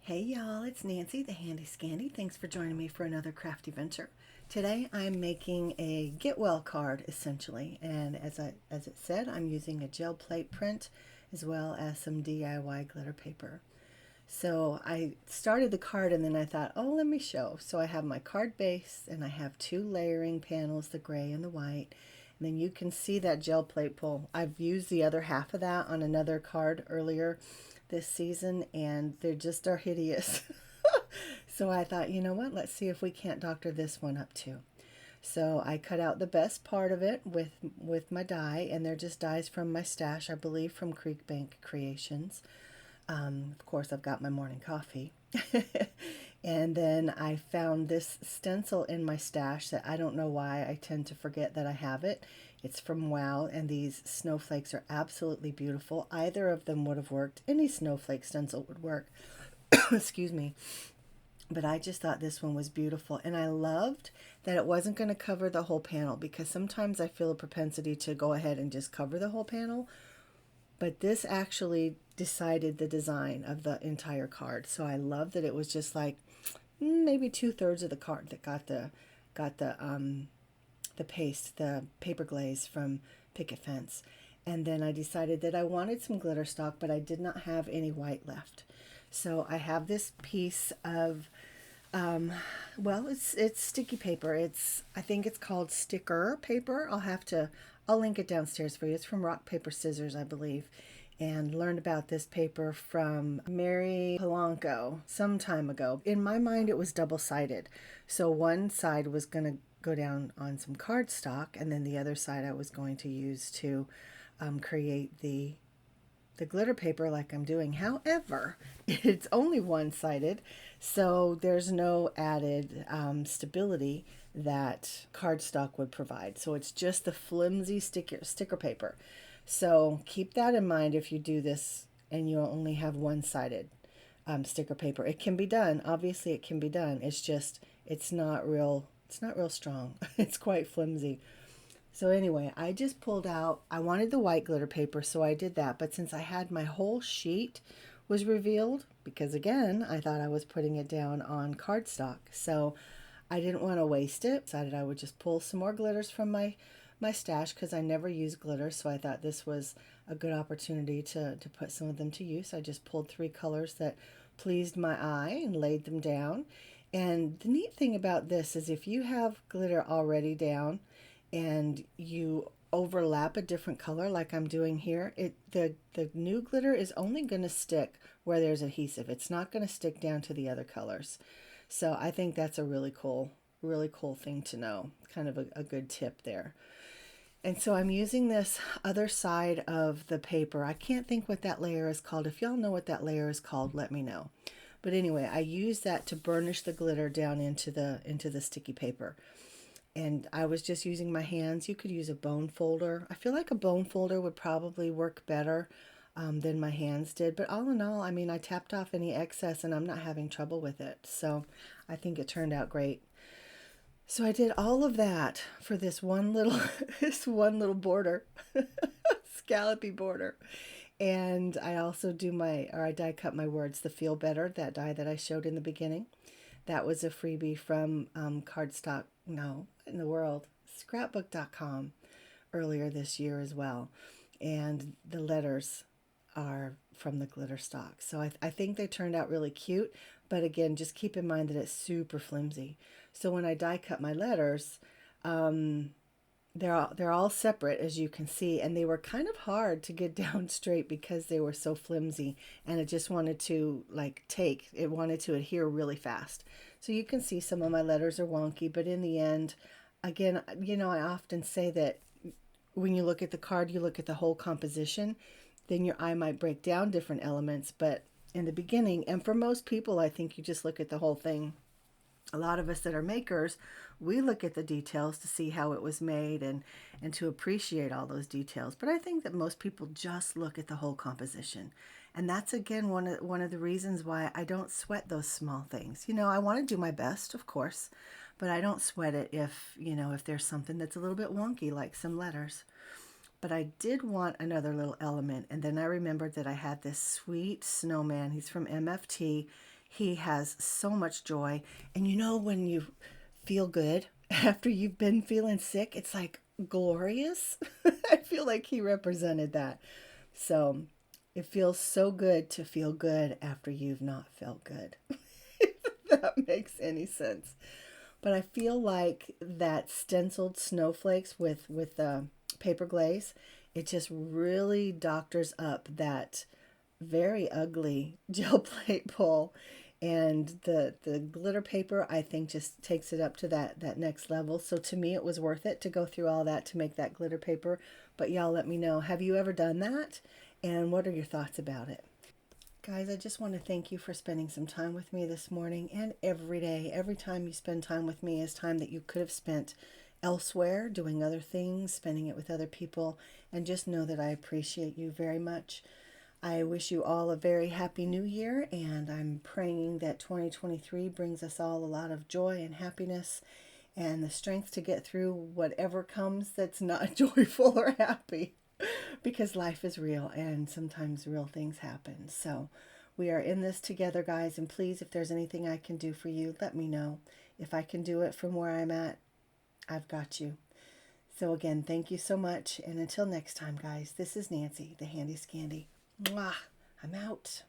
Hey y'all, it's Nancy, the Handy Scandy. Thanks for joining me for another crafty venture. Today I'm making a get well card essentially, and as it said, I'm using a gel plate print as well as some DIY glitter paper. So I started the card and then I thought, oh, let me show. So I have my card base and I have two layering panels, the gray and the white. And then you can see that gel plate pull. I've used the other half of that on another card earlier this season and they just are hideous. So I thought, you know what, let's see if we can't doctor this one up too. So I cut out the best part of it with my die, and they're just dies from my stash, I believe from Creek Bank Creations. Of course, I've got my morning coffee. And then I found this stencil in my stash that I don't know why I tend to forget that I have it. It's from Wow, and these snowflakes are absolutely beautiful. Either of them would have worked. Any snowflake stencil would work. Excuse me. But I just thought this one was beautiful, and I loved that it wasn't going to cover the whole panel, because sometimes I feel a propensity to go ahead and just cover the whole panel. But this actually decided the design of the entire card. So I love that it was just like maybe 2/3 of the card that got the paste, the paper glaze from Picket Fence. And then I decided that I wanted some glitter stock, but I did not have any white left. So I have this piece of well, it's sticky paper. I think it's called sticker paper. I'll link it downstairs for you. It's from Rock Paper Scissors, I believe, and learned about this paper from Mary Polanco some time ago. In my mind, it was double-sided. So one side was going to go down on some cardstock, and then the other side I was going to use to create the glitter paper like I'm doing. However, it's only one-sided, so there's no added stability that cardstock would provide. So it's just the flimsy sticker paper. So keep that in mind if you do this and you only have one-sided sticker paper. It can be done. Obviously, it can be done. It's just it's not real strong. It's quite flimsy. So anyway, I just pulled out, I wanted the white glitter paper, so I did that. But since I had my whole sheet was revealed, because again, I thought I was putting it down on cardstock. So I didn't want to waste it. Decided I would just pull some more glitters from my stash, because I never use glitter. So I thought this was a good opportunity to put some of them to use. I just pulled 3 colors that pleased my eye and laid them down. And the neat thing about this is if you have glitter already down, and you overlap a different color like I'm doing here, the new glitter is only going to stick where there's adhesive. It's not going to stick down to the other colors. So I think that's a really cool thing to know. Kind of a good tip there. And so I'm using this other side of the paper. I can't think what that layer is called. If y'all know what that layer is called, let me know. But anyway, I use that to burnish the glitter down into the sticky paper. And I was just using my hands. You could use a bone folder. I feel like a bone folder would probably work better than my hands did. But all in all, I mean, I tapped off any excess and I'm not having trouble with it. So I think it turned out great. So I did all of that for this one little border, scallopy border. And I also I die cut my words, the Feel Better, that die that I showed in the beginning. That was a freebie from Cardstock, no, in the world, scrapbook.com earlier this year as well. And the letters are from the glitter stock. So I think they turned out really cute. But again, just keep in mind that it's super flimsy. So when I die cut my letters, they're all separate, as you can see, and they were kind of hard to get down straight because they were so flimsy, and it just wanted to it wanted to adhere really fast. So you can see some of my letters are wonky, but in the end, again, you know, I often say that when you look at the card, you look at the whole composition, then your eye might break down different elements, but in the beginning, and for most people, I think you just look at the whole thing. A lot of us that are makers, we look at the details to see how it was made and to appreciate all those details. But I think that most people just look at the whole composition. And that's, again, one of the reasons why I don't sweat those small things. You know, I want to do my best, of course, but I don't sweat it if there's something that's a little bit wonky, like some letters. But I did want another little element, and then I remembered that I had this sweet snowman. He's from MFT. He has so much joy. And you know, when you feel good after you've been feeling sick, it's like glorious. I feel like he represented that. So it feels so good to feel good after you've not felt good. If that makes any sense. But I feel like that stenciled snowflakes with paper glaze, it just really doctors up that very ugly gel plate pull. And the glitter paper, I think, just takes it up to that next level. So to me, it was worth it to go through all that to make that glitter paper. But y'all let me know, have you ever done that? And what are your thoughts about it? Guys, I just want to thank you for spending some time with me this morning and every day. Every time you spend time with me is time that you could have spent elsewhere, doing other things, spending it with other people. And just know that I appreciate you very much. I wish you all a very happy new year, and I'm praying that 2023 brings us all a lot of joy and happiness and the strength to get through whatever comes that's not joyful or happy. Because life is real and sometimes real things happen. So we are in this together, guys. And please, if there's anything I can do for you, let me know. If I can do it from where I'm at, I've got you. So again, thank you so much. And until next time, guys, this is Nancy, the Handy Scandy. Mwah! I'm out.